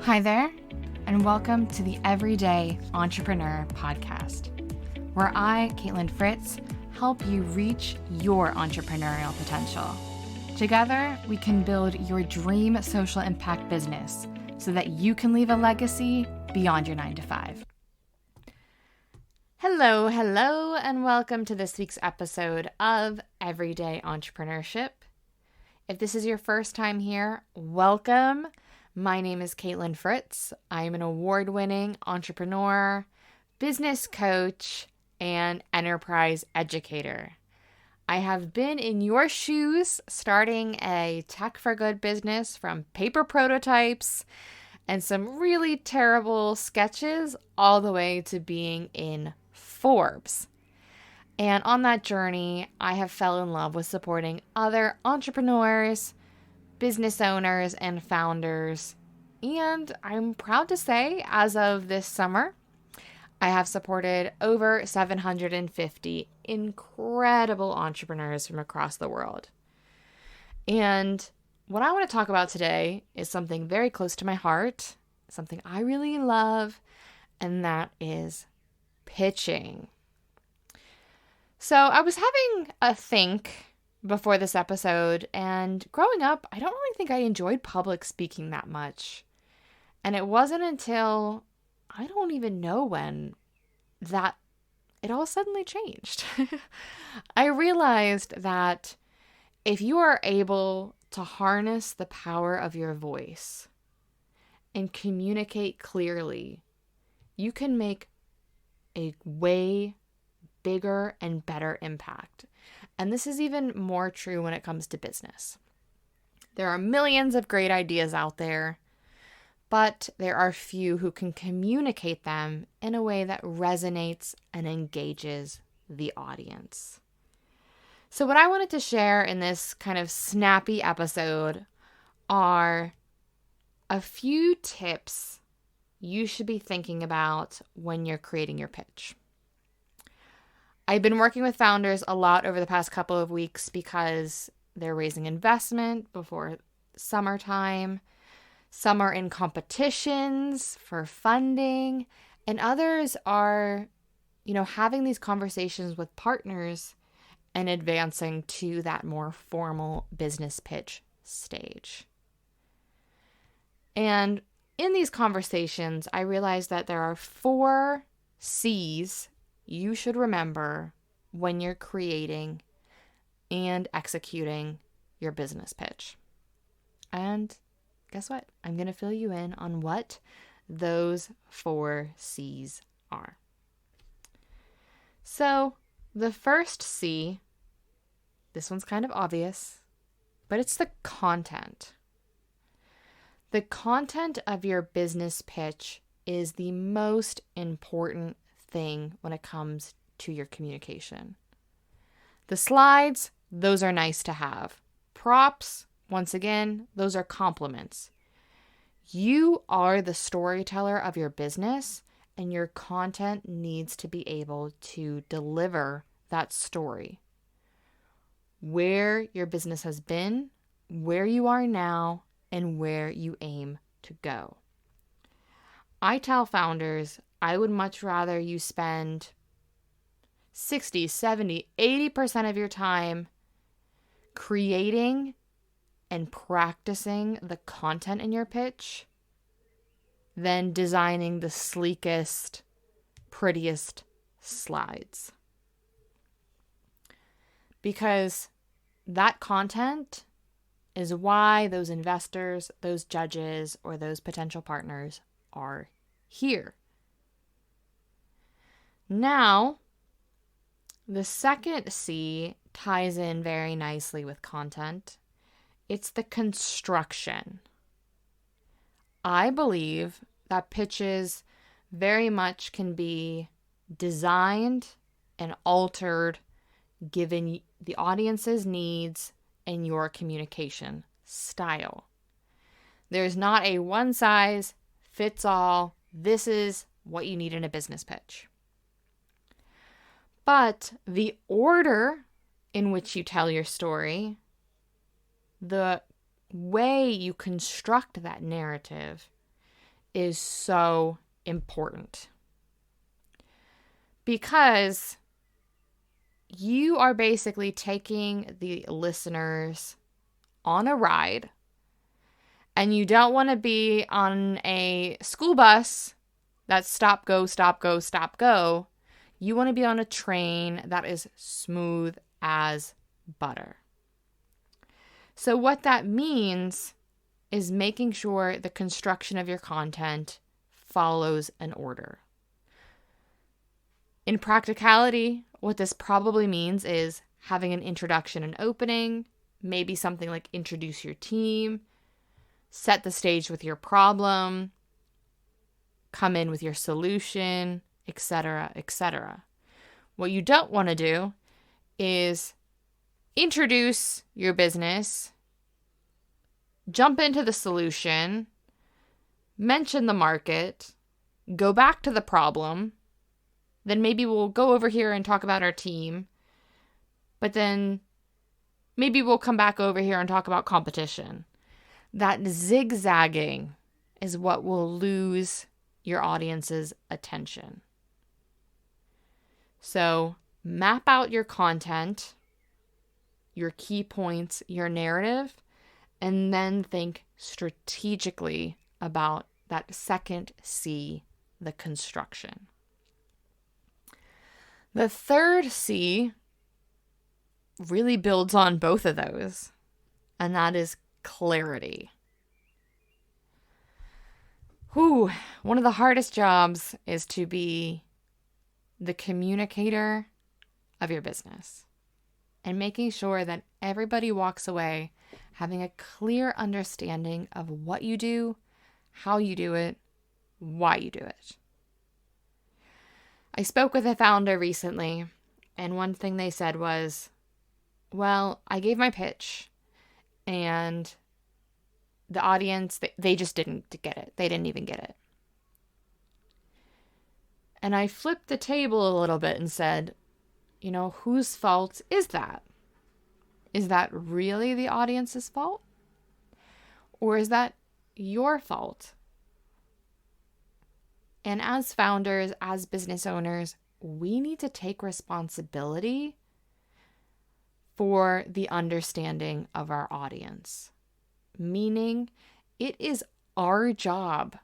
Hi there, and welcome to the Everyday Entrepreneur Podcast, where I, Caitlin Fritz, help you reach your entrepreneurial potential. Together, we can build your dream social impact business so that you can leave a legacy beyond your 9-to-5. Hello, and welcome to this week's episode of Everyday Entrepreneurship. If this is your first time here, welcome. My name is Caitlin Fritz. I am an award-winning entrepreneur, business coach, and enterprise educator. I have been in your shoes starting a tech for good business from paper prototypes and some really terrible sketches all the way to being in Forbes. And on that journey, I have fell in love with supporting other entrepreneurs, business owners, and founders. And I'm proud to say, as of this summer, I have supported over 750 incredible entrepreneurs from across the world. And what I want to talk about today is something very close to my heart, something I really love, and that is pitching. So I was having a think before this episode, and growing up, I don't really think I enjoyed public speaking that much. And it wasn't until, I don't even know when, that it all suddenly changed. I realized that if you are able to harness the power of your voice and communicate clearly, you can make a way bigger and better impact. And this is even more true when it comes to business. There are millions of great ideas out there, but there are few who can communicate them in a way that resonates and engages the audience. So what I wanted to share in this kind of snappy episode are a few tips you should be thinking about when you're creating your pitch. I've been working with founders a lot over the past couple of weeks because they're raising investment before summertime. Some are in competitions for funding, and others are, having these conversations with partners and advancing to that more formal business pitch stage. And in these conversations, I realized that there are 4 C's you should remember when you're creating and executing your business pitch. And guess what? I'm going to fill you in on what those 4 C's are. So the first C, this one's kind of obvious, but it's the content. The content of your business pitch is the most important thing when it comes to your communication. The slides, those are nice to have. Props, once again, those are compliments. You are the storyteller of your business, and your content needs to be able to deliver that story. Where your business has been, where you are now, and where you aim to go. I tell founders, I would much rather you spend 60, 70, 80% of your time creating and practicing the content in your pitch than designing the sleekest, prettiest slides. Because that content is why those investors, those judges, or those potential partners are here. Now, the second C ties in very nicely with content. It's the construction. I believe that pitches very much can be designed and altered given the audience's needs and your communication style. There's not a one size fits all, this is what you need in a business pitch. But the order in which you tell your story, the way you construct that narrative is so important because you are basically taking the listeners on a ride, and you don't want to be on a school bus that's stop, go, stop, go, stop, go. You want to be on a train that is smooth as butter. So what that means is making sure the construction of your content follows an order. In practicality, what this probably means is having an introduction and opening, maybe something like introduce your team, set the stage with your problem, come in with your solution, etc., etc. What you don't want to do is introduce your business, jump into the solution, mention the market, go back to the problem, then maybe we'll go over here and talk about our team, but then maybe we'll come back over here and talk about competition. That zigzagging is what will lose your audience's attention. So map out your content, your key points, your narrative, and then think strategically about that second C, the construction. The third C really builds on both of those, and that is clarity. One of the hardest jobs is to be the communicator of your business and making sure that everybody walks away having a clear understanding of what you do, how you do it, why you do it. I spoke with a founder recently, and one thing they said was, well, I gave my pitch, and the audience, they just didn't get it. They didn't even get it. And I flipped the table a little bit and said, whose fault is that? Is that really the audience's fault? Or is that your fault? And as founders, as business owners, we need to take responsibility for the understanding of our audience. Meaning, it is our job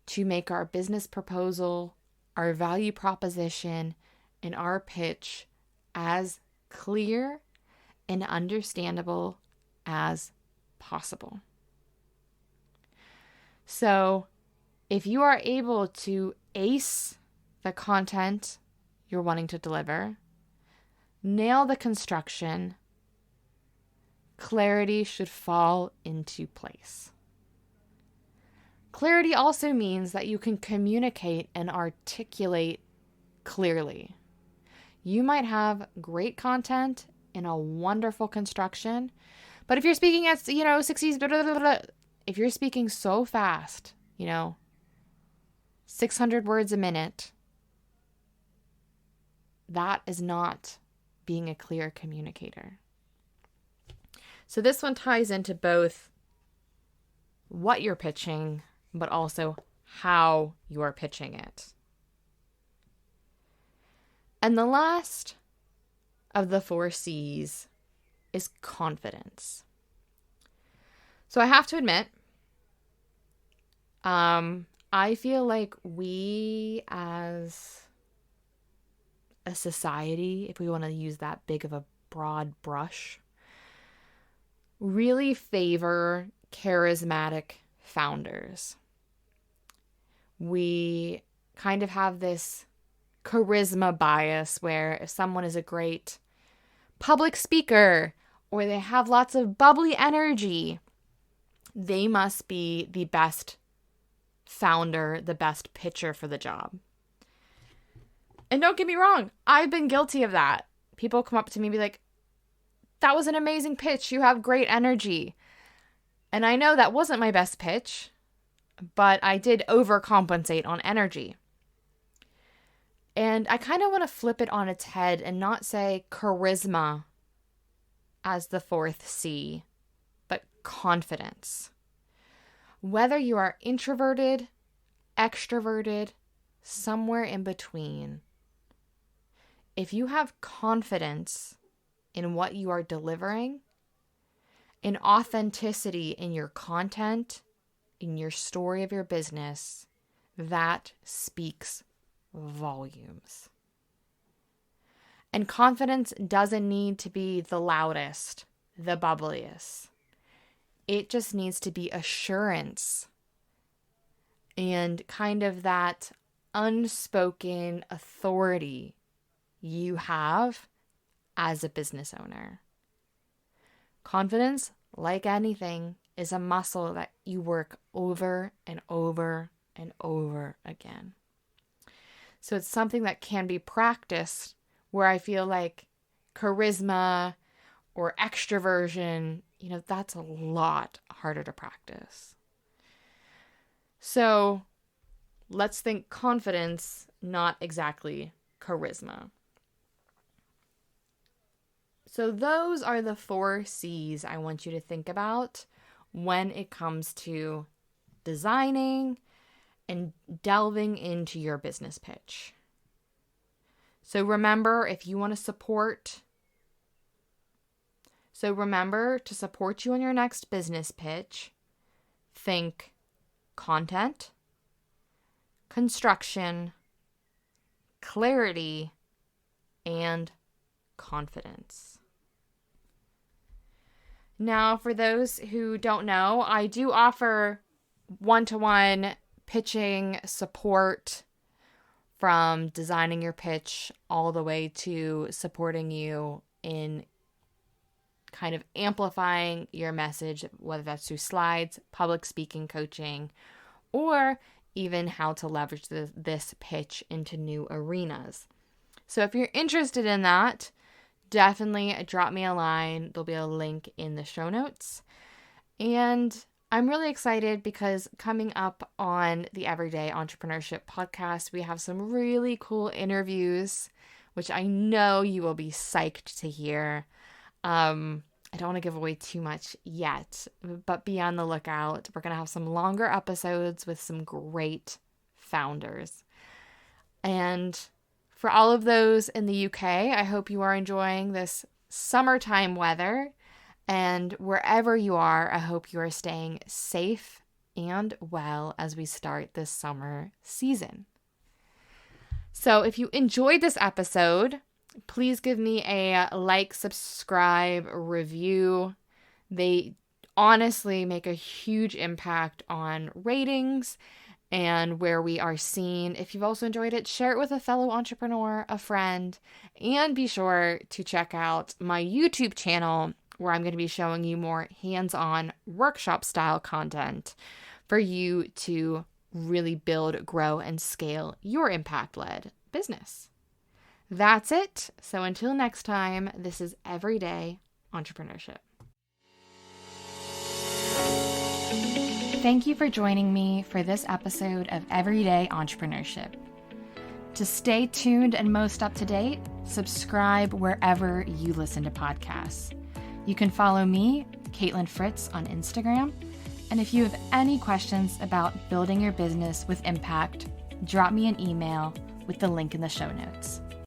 to make our business proposal, our value proposition, and our pitch as clear and understandable as possible. So, if you are able to ace the content you're wanting to deliver, nail the construction, clarity should fall into place. Clarity also means that you can communicate and articulate clearly. You might have great content and a wonderful construction, but if you're speaking at, 60s, if you're speaking so fast, 600 words a minute, that is not being a clear communicator. So this one ties into both what you're pitching, but also how you're pitching it. And the last of the 4 C's is confidence. So I have to admit, I feel like we as a society, if we want to use that big of a broad brush, really favor charismatic founders. We kind of have this charisma bias where if someone is a great public speaker or they have lots of bubbly energy, they must be the best founder, the best pitcher for the job. And don't get me wrong, I've been guilty of that. People come up to me and be like, that was an amazing pitch. You have great energy. And I know that wasn't my best pitch, but I did overcompensate on energy. And I kind of want to flip it on its head and not say charisma as the 4th C, but confidence. Whether you are introverted, extroverted, somewhere in between, if you have confidence in what you are delivering, in authenticity in your content, in your story of your business, that speaks volumes. And confidence doesn't need to be the loudest, the bubbliest. It just needs to be assurance and kind of that unspoken authority you have as a business owner. Confidence, like anything, is a muscle that you work over and over and over again. So it's something that can be practiced, where I feel like charisma or extroversion, that's a lot harder to practice. So let's think confidence, not exactly charisma. So those are the 4 C's I want you to think about when it comes to designing and delving into your business pitch. So remember, if you want to support you on your next business pitch, think content, construction, clarity, and confidence. Now, for those who don't know, I do offer one-to-one pitching support, from designing your pitch all the way to supporting you in kind of amplifying your message, whether that's through slides, public speaking coaching, or even how to leverage this pitch into new arenas. So if you're interested in that, definitely drop me a line. There'll be a link in the show notes. And I'm really excited because coming up on the Everyday Entrepreneurship podcast, we have some really cool interviews, which I know you will be psyched to hear. I don't want to give away too much yet, but be on the lookout. We're going to have some longer episodes with some great founders. And for all of those in the UK, I hope you are enjoying this summertime weather. And wherever you are, I hope you are staying safe and well as we start this summer season. So if you enjoyed this episode, please give me a like, subscribe, review. They honestly make a huge impact on ratings and where we are seen. If you've also enjoyed it, share it with a fellow entrepreneur, a friend, and be sure to check out my YouTube channel, where I'm going to be showing you more hands-on workshop style content for you to really build, grow, and scale your impact-led business. That's it. So until next time, this is Everyday Entrepreneurship. Thank you for joining me for this episode of Everyday Entrepreneurship. To stay tuned and most up to date, subscribe wherever you listen to podcasts. You can follow me, Caitlin Fritz, on Instagram. And if you have any questions about building your business with impact, drop me an email with the link in the show notes.